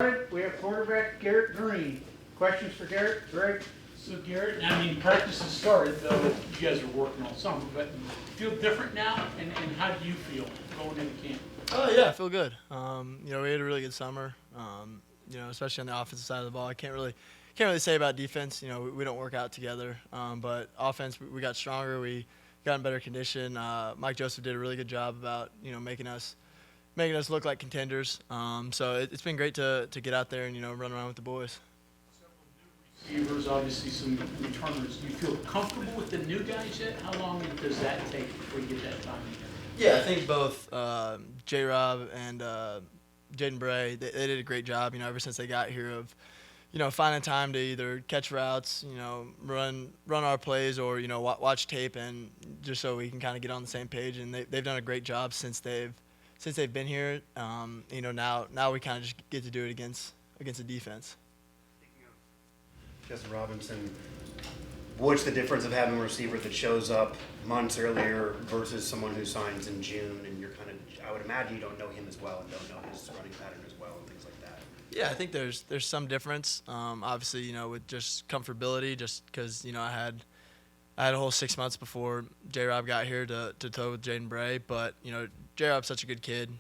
We have quarterback Garrett Greene. Questions for Garrett? Greg? So Garrett, I mean, practice has started, though you guys are working all summer, but feel different now, and how do you feel going into camp? Oh yeah, I feel good. We had a really good summer. Especially on the offensive side of the ball. I can't really say about defense. We don't work out together. But offense, we got stronger. We got in better condition. Mike Joseph did a really good job about making us look like contenders. So it's been great to get out there and run around with the boys. Receivers, obviously some returners. Do you feel comfortable with the new guys yet? How long does that take before you get that time together? Yeah, I think both J-Rob and Jaden Bray, they did a great job, ever since they got here of, finding time to either catch routes, run our plays or, watch tape and just so we can kind of get on the same page. And they've done a great job since they've been here. Now we kind of just get to do it against the defense. Justin Robinson, what's the difference of having a receiver that shows up months earlier versus someone who signs in June and you're kind of, I would imagine you don't know him as well and don't know his running pattern as well and things like that. Yeah, I think there's some difference. Obviously, with just comfortability, just because, I had a whole 6 months before J-Rob got here to tow with Jaden Bray. But, J-Rob's such a good kid.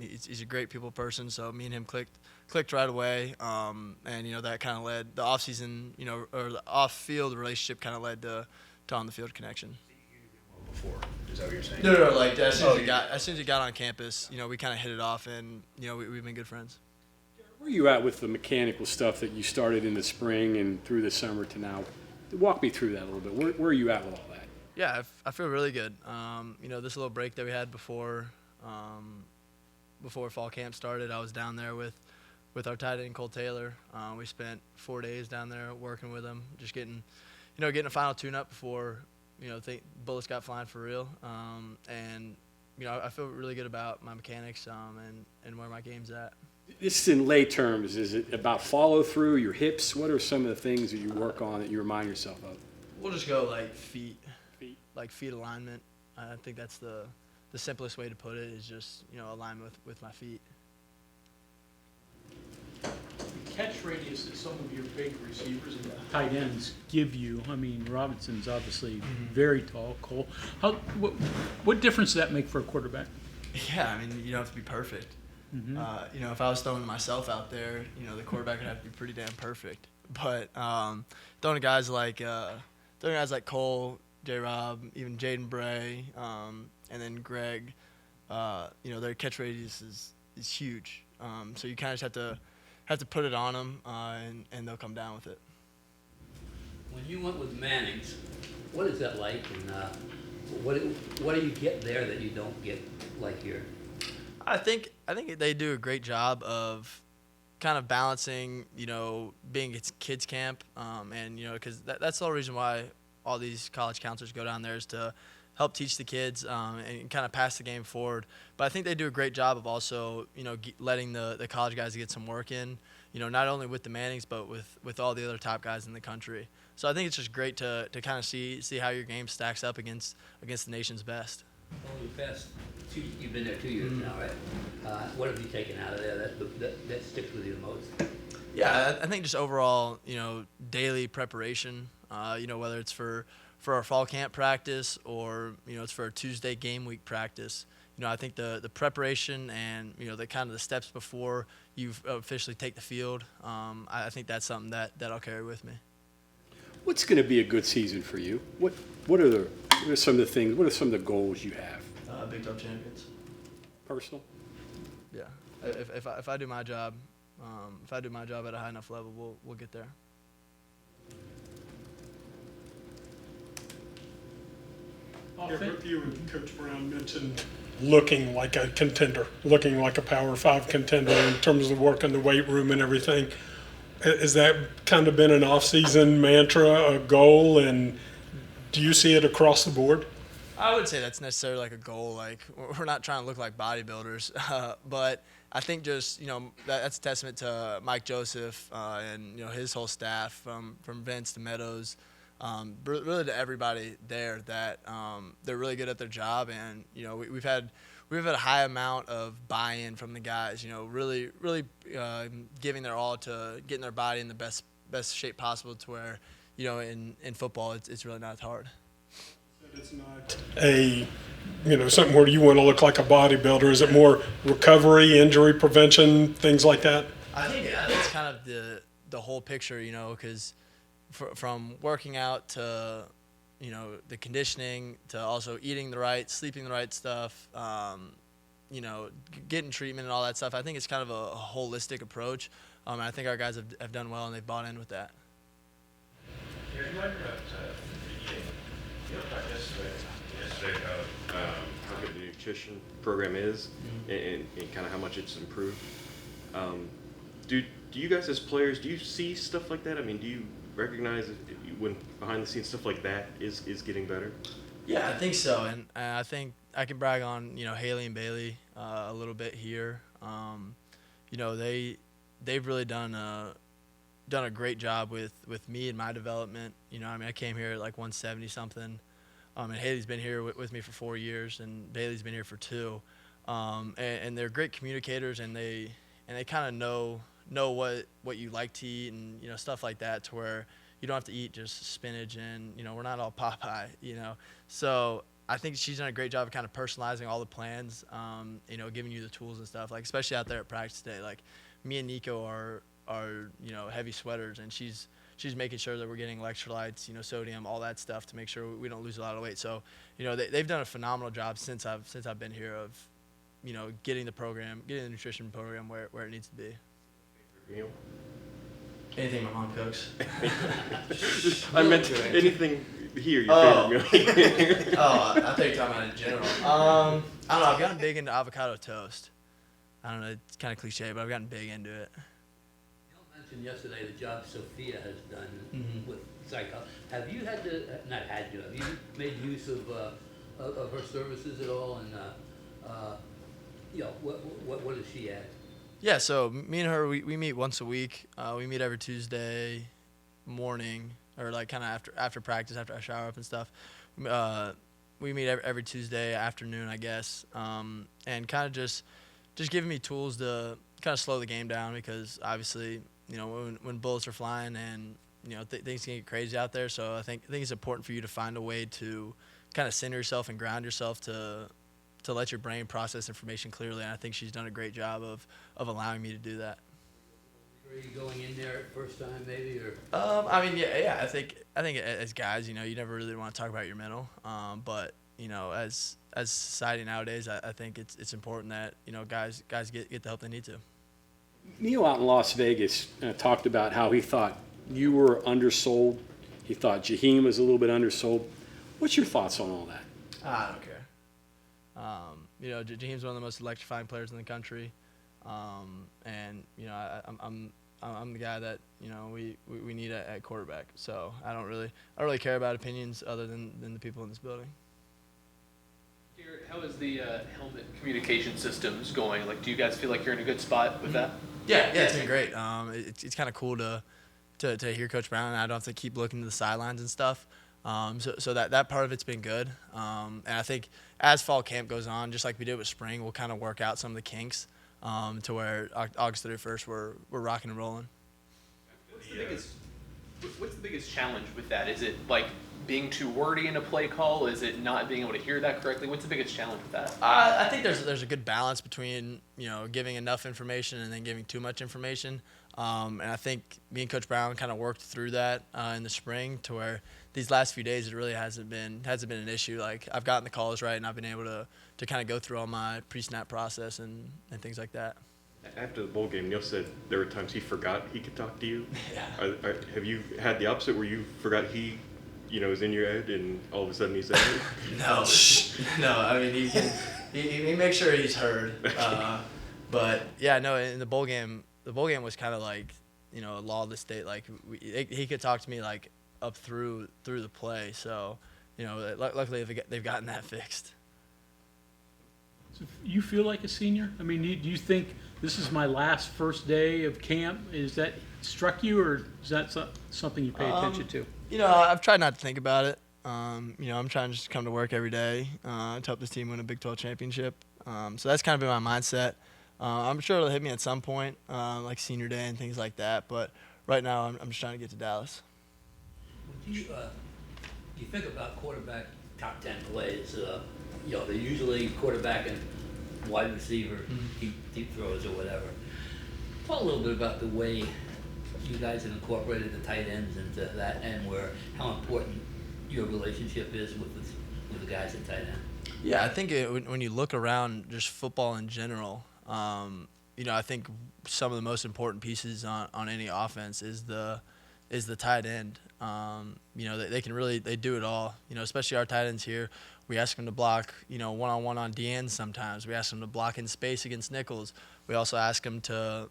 He's a great people person, so me and him clicked right away. And, that kind of led the offseason, or the off-field relationship kind of led to on-the-field connection. Before, is that what you're saying? No, like as soon as he got on campus, we kind of hit it off, and, we've been good friends. Where are you at with the mechanical stuff that you started in the spring and through the summer to now? Walk me through that a little bit. Where are you at with all that? Yeah, I feel really good. This little break that we had before fall camp started, I was down there with our tight end Cole Taylor. We spent 4 days down there working with him, just getting a final tune-up before bullets got flying for real. I feel really good about my mechanics and where my game's at. This is in lay terms. Is it about follow-through, your hips? What are some of the things that you work on that you remind yourself of? We'll just go like feet. Like feet alignment. I think that's the simplest way to put it is just, alignment with my feet. Catch radius that some of your big receivers and tight ends give you. I mean, Robinson's obviously very tall. Cole, what difference does that make for a quarterback? Yeah, I mean, you don't have to be perfect. Mm-hmm. If I was throwing myself out there, the quarterback would have to be pretty damn perfect. But throwing guys like Cole, J-Rob, even Jaden Bray, and then Greg, their catch radius is huge. So you kind of just have to put it on them, and they'll come down with it. When you went with Manning's, what is that like, and what do you get there that you don't get like here? I think they do a great job of kind of balancing, being at kids camp, and because that's the whole reason why all these college counselors go down there is to help teach the kids and kind of pass the game forward. But I think they do a great job of also, letting the college guys get some work in, not only with the Mannings, but with all the other top guys in the country. So I think it's just great to kind of see how your game stacks up against the nation's best. Well, you've been there 2 years now, right? What have you taken out of there that sticks with you the most? Yeah, I think just overall, daily preparation, whether it's for our fall camp practice or, it's for a Tuesday game week practice. I think the preparation and, the kind of the steps before you officially take the field, I think that's something that I'll carry with me. What's going to be a good season for you? What are some of the things, what are some of the goals you have? Big 12 champions. Personal? Yeah. If I do my job, at a high enough level, we'll get there. Both you and Coach Brown mentioned looking like a contender, looking like a Power 5 contender in terms of work in the weight room and everything. Has that kind of been an off-season mantra, a goal, and do you see it across the board? I would say that's necessarily like a goal. Like, we're not trying to look like bodybuilders, but I think just, that's a testament to Mike Joseph and, his whole staff from Vince to Meadows, really to everybody there that they're really good at their job. And, we've had we've had a high amount of buy-in from the guys. You know, really giving their all to getting their body in the best shape possible, to where, you know, in football it's really not hard. It's not something where you want to look like a bodybuilder. Is it more recovery, injury prevention, things like that? I think it's kind of the whole picture, you know, because from working out to, you know, the conditioning, to also eating the right, sleeping the right stuff, you know, getting treatment and all that stuff. I think it's kind of a holistic approach. And I think our guys have done well, and they've bought in with that. Yeah, you talked about yesterday how good the nutrition program is, and kind of how much it's improved. Do you guys as players, do you see stuff like that? I mean, do you recognize when behind the scenes stuff like that is getting better? Yeah, I think so, and I think I can brag on, you know, Haley and Bailey a little bit here. You know, they've really done a great job with me and my development. You know, I mean, I came here at like 170 something, and Haley's been here with me for 4 years, and Bailey's been here for 2, and they're great communicators, and they kind of know what you like to eat, and, you know, stuff like that, to where you don't have to eat just spinach, and, you know, we're not all Popeye, you know. So I think she's done a great job of kind of personalizing all the plans, you know, giving you the tools and stuff, like especially out there at practice day. Like me and Nico are you know, heavy sweaters, and she's making sure that we're getting electrolytes, you know, sodium, all that stuff, to make sure we don't lose a lot of weight. So, you know, they've done a phenomenal job since I've been here of, you know, getting the nutrition program where it needs to be. Meal? Anything my mom cooks. I meant anything here, your favorite meal. I thought you were talking about in general. I don't know. I've gotten big into avocado toast. I don't know. It's kind of cliche, but I've gotten big into it. You mentioned yesterday the job Sophia has done with psycho. Have you have you made use of her services at all? And you know, what does she add? Yeah, so me and her, we meet once a week. We meet every Tuesday morning, or like kind of after practice, after I shower up and stuff. We meet every Tuesday afternoon, I guess, and kind of just giving me tools to kind of slow the game down, because obviously, you know, when bullets are flying, and, you know, things can get crazy out there. So I think it's important for you to find a way to kind of center yourself and ground yourself to let your brain process information clearly. And I think she's done a great job of allowing me to do that. Are you going in there at first time, maybe, or? I mean, yeah. I think as guys, you know, you never really want to talk about your mental. But, you know, as society nowadays, I think it's important that, you know, guys get the help they need to. Neil out in Las Vegas talked about how he thought you were undersold. He thought Jaheim was a little bit undersold. What's your thoughts on all that? I don't care. You know, Jaheim's one of the most electrifying players in the country, and, you know, I'm the guy that, you know, we need at quarterback. So I don't really care about opinions other than the people in this building. Garrett, how is the helmet communication systems going? Like, do you guys feel like you're in a good spot with that? Yeah, it's been great. It's kind of cool to hear Coach Brown, and I don't have to keep looking to the sidelines and stuff. So that part of it's been good. And I think as fall camp goes on, just like we did with spring, we'll kind of work out some of the kinks to where August 31st we're rocking and rolling. What's the biggest challenge with that? Is it like being too wordy in a play call? Is it not being able to hear that correctly? What's the biggest challenge with that? I think there's a good balance between, you know, giving enough information and then giving too much information. And I think me and Coach Brown kind of worked through that in the spring, to where these last few days it really hasn't been an issue. Like, I've gotten the calls right, and I've been able to kind of go through all my pre-snap process and things like that. After the bowl game, Neil said there were times he forgot he could talk to you. Yeah. Have you had the opposite, where you forgot he, you know, was in your head, and all of a sudden he's there? No. I mean, he makes sure he's heard. But yeah, no. In the bowl game was kind of like, you know, a law of the state. Like, he could talk to me like up through the play. So, you know, luckily they've gotten that fixed. So you feel like a senior? I mean, do you think this is my last first day of camp? Is that struck you, or is that something you pay attention to? You know, I've tried not to think about it. You know, I'm trying to just come to work every day to help this team win a Big 12 championship. So that's kind of been my mindset. I'm sure it'll hit me at some point, like senior day and things like that. But right now, I'm just trying to get to Dallas. Would you think about quarterback top 10 plays? They're usually quarterback and wide receiver, deep throws or whatever. Talk a little bit about the way you guys have incorporated the tight ends into that, and how important your relationship is with the guys at tight end. Yeah, I think when you look around just football in general, I think some of the most important pieces on any offense is the tight end. They can really do it all. Especially our tight ends here. We ask them to block, one-on-one on DNs sometimes. We ask them to block in space against nickels. We also ask them to,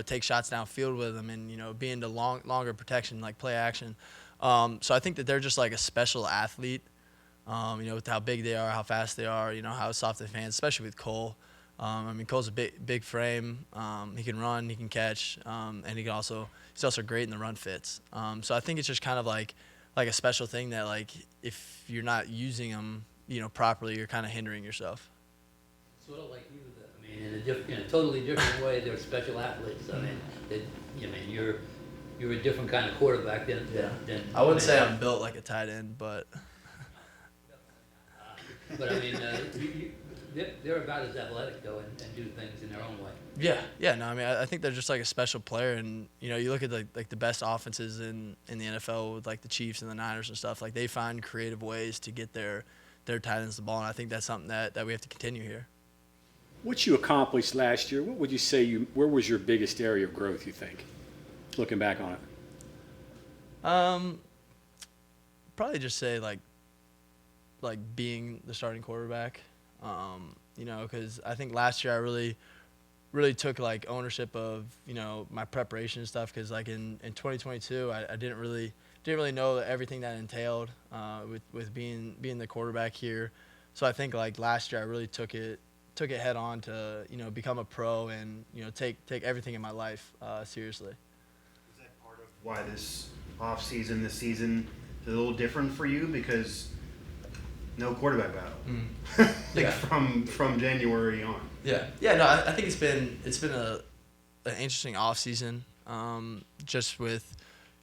take shots downfield with them and, be into longer protection, like play action. So I think that they're just like a special athlete, with how big they are, how fast they are, how soft they fans, especially with Cole. Cole's a big frame. He can run, he can catch, and he's also great in the run fits. So I think it's just kind of like a special thing that, like, if you're not using them, properly, you're kind of hindering yourself. Sort of like you, in a totally different way, they're special athletes. You're a different kind of quarterback than I wouldn't say I'm built like a tight end, but. But they're about as athletic though, and do things in their own way. Yeah. No, I think they're just like a special player, and you look at the best offenses in the NFL with like the Chiefs and the Niners and stuff. Like, they find creative ways to get their tight ends the ball, and I think that's something that we have to continue here. What you accomplished last year, what would you say where was your biggest area of growth, you think, looking back on it? Probably just say like being the starting quarterback. Because I think last year I really took like ownership of my preparation and stuff. Because like in 2022 I didn't really know everything that entailed with being the quarterback here. So I think like last year I really took it head on to become a pro and take everything in my life seriously. Is that part of why this offseason, this season is a little different for you? Because no quarterback battle, from January on. Yeah. No, I think it's been an interesting offseason, just with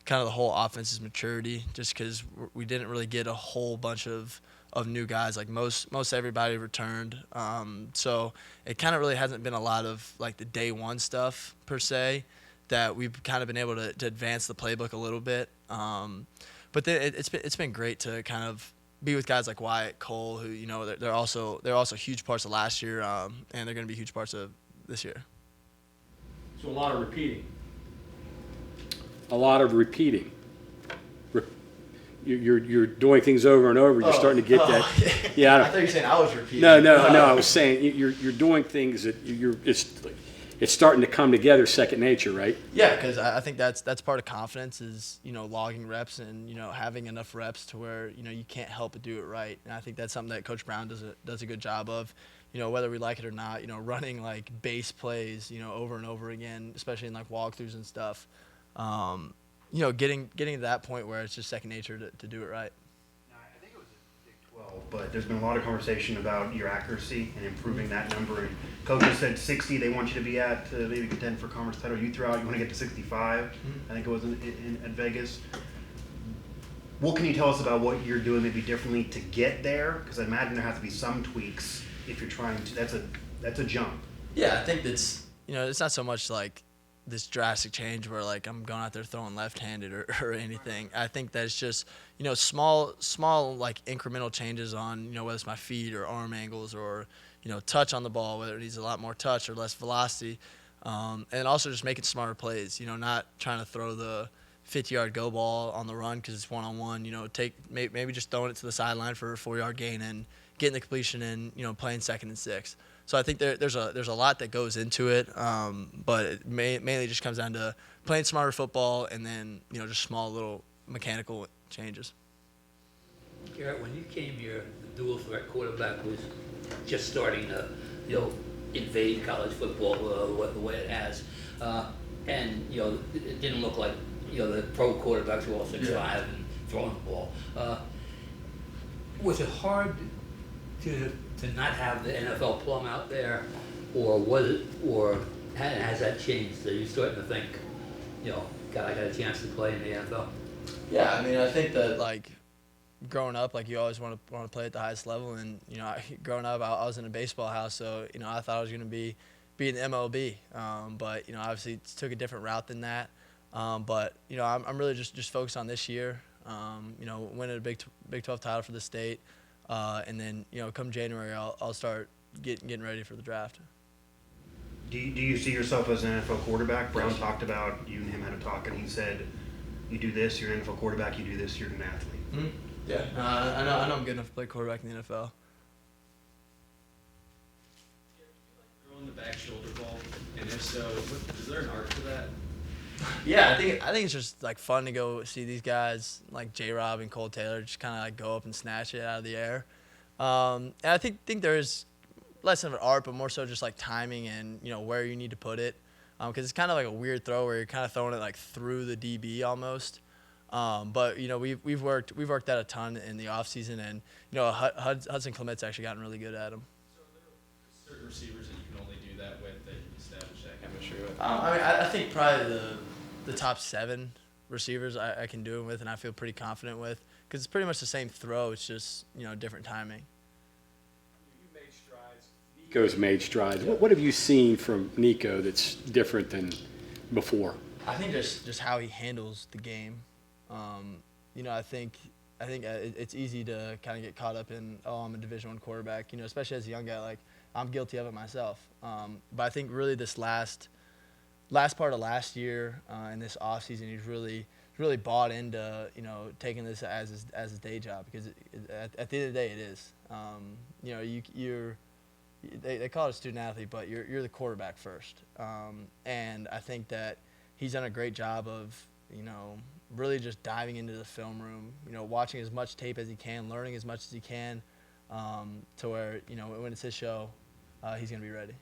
kind of the whole offense's maturity, just because we didn't really get a whole bunch of new guys. Like most everybody returned, so it kind of really hasn't been a lot of like the day one stuff per se that we've kind of been able to advance the playbook a little bit. But then it's been great to kind of be with guys like Wyatt, Cole, who they're also huge parts of last year, and they're going to be huge parts of this year. So a lot of repeating. You're doing things over and over. You're starting to get that. Yeah. I thought you were saying I was repeating. No. I was saying you're doing things that it's starting to come together, second nature, right? Yeah, because I think that's part of confidence is logging reps and having enough reps to where you can't help but do it right. And I think that's something that Coach Brown does a good job of. Whether we like it or not, running like base plays, over and over again, especially in like walkthroughs and stuff. Getting to that point where it's just second nature to do it right. I think it was a Big 12, but there's been a lot of conversation about your accuracy and improving that number. And coaches said 60 they want you to be at to maybe contend for conference title. You threw out you want to get to 65. I think it was at Vegas. What can you tell us about what you're doing maybe differently to get there? Because I imagine there has to be some tweaks if you're trying to. That's a jump. Yeah, I think that's it's not so much like this drastic change where like I'm going out there throwing left-handed or anything. I think that's just small like incremental changes on whether it's my feet or arm angles or touch on the ball, whether it needs a lot more touch or less velocity, and also just making smarter plays. Not trying to throw the 50-yard go ball on the run because it's one-on-one. Maybe just throwing it to the sideline for a 4-yard gain and getting the completion and playing 2nd and 6. So I think there's a lot that goes into it, but it mainly just comes down to playing smarter football and then just small little mechanical changes. Garrett, when you came here, the dual threat quarterback was just starting to invade college football the way it has, and it didn't look like the pro quarterbacks were all 6'5" and throwing the ball. Was it hard to not have the NFL plum out there, or has that changed? Are you starting to think, God, I got a chance to play in the NFL? Yeah, I mean, I think that like growing up, like you always want to play at the highest level, and growing up, I was in a baseball house, so I thought I was going to be in the MLB, but obviously took a different route than that. But I'm really just focused on this year. Winning a Big 12 title for the state, and then come January, I'll start getting ready for the draft. Do you see yourself as an NFL quarterback? Brown talked about, you and him had a talk, and he said, you do this, you're an NFL quarterback, you do this, you're an athlete. Mm-hmm. Yeah, I know I'm good enough to play quarterback in the NFL. Throwing the back shoulder ball, and if so, is there an art to that? Yeah, I think it's just like fun to go see these guys like J-Rob and Cole Taylor just kind of like go up and snatch it out of the air. And I think there is less of an art, but more so just like timing and where you need to put it, because it's kind of like a weird throw where you're kind of throwing it like through the DB almost. But we've worked that a ton in the offseason, and Hudson Clement's actually gotten really good at them. So are there certain receivers that you can only do that with, that you establish that chemistry with? I think probably the top 7 receivers I can do it with, and I feel pretty confident with, because it's pretty much the same throw. It's just different timing. You made strides. Nico's made strides. What have you seen from Nico that's different than before? I think just how he handles the game. I think it's easy to kind of get caught up in, I'm a Division I quarterback, especially as a young guy. Like, I'm guilty of it myself. But I think really this last part of last year and this offseason, he's really bought into taking this as his day job, because at the end of the day it is. They call it a student athlete, but you're the quarterback first. And I think that he's done a great job of really just diving into the film room, watching as much tape as he can, learning as much as he can, to where when it's his show, he's gonna be ready.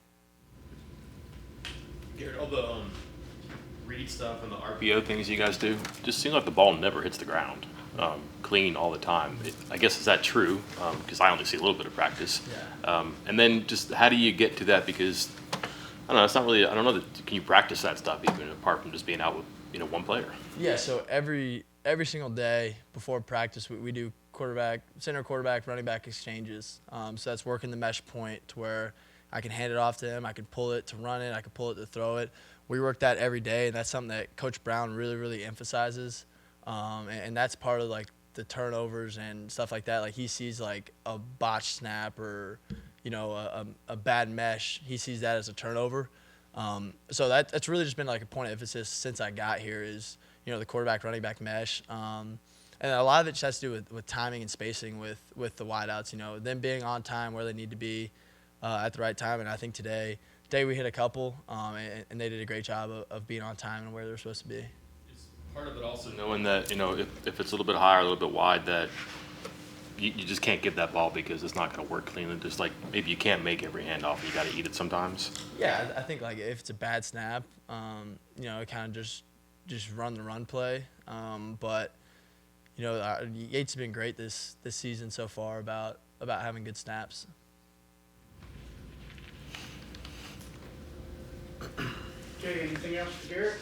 Garrett, all the read stuff and the RPO things you guys do, just seems like the ball never hits the ground clean all the time. I guess, is that true? Because I only see a little bit of practice. Yeah. And then just how do you get to that? Because I don't know, it's not really, I don't know, can you practice that stuff even apart from just being out with one player? Yeah, so every single day before practice, we do center quarterback, running back exchanges. So that's working the mesh point to where I can hand it off to him, I can pull it to run it, I can pull it to throw it. We work that every day, and that's something that Coach Brown really, really emphasizes. And that's part of like the turnovers and stuff like that. Like, he sees like a botched snap or a bad mesh, he sees that as a turnover. So that's really just been like a point of emphasis since I got here is, the quarterback running back mesh. And a lot of it just has to do with timing and spacing with the wideouts, them being on time where they need to be at the right time. And I think today we hit a couple, and they did a great job of being on time and where they're supposed to be. Is part of it also knowing that, if it's a little bit high or a little bit wide, that you just can't give that ball because it's not going to work cleanly. Just like maybe you can't make every handoff, you got to eat it sometimes. Yeah, I think like if it's a bad snap, kind of just run the run play. But Yates has been great this season so far about having good snaps. Okay, anything else for Garrett?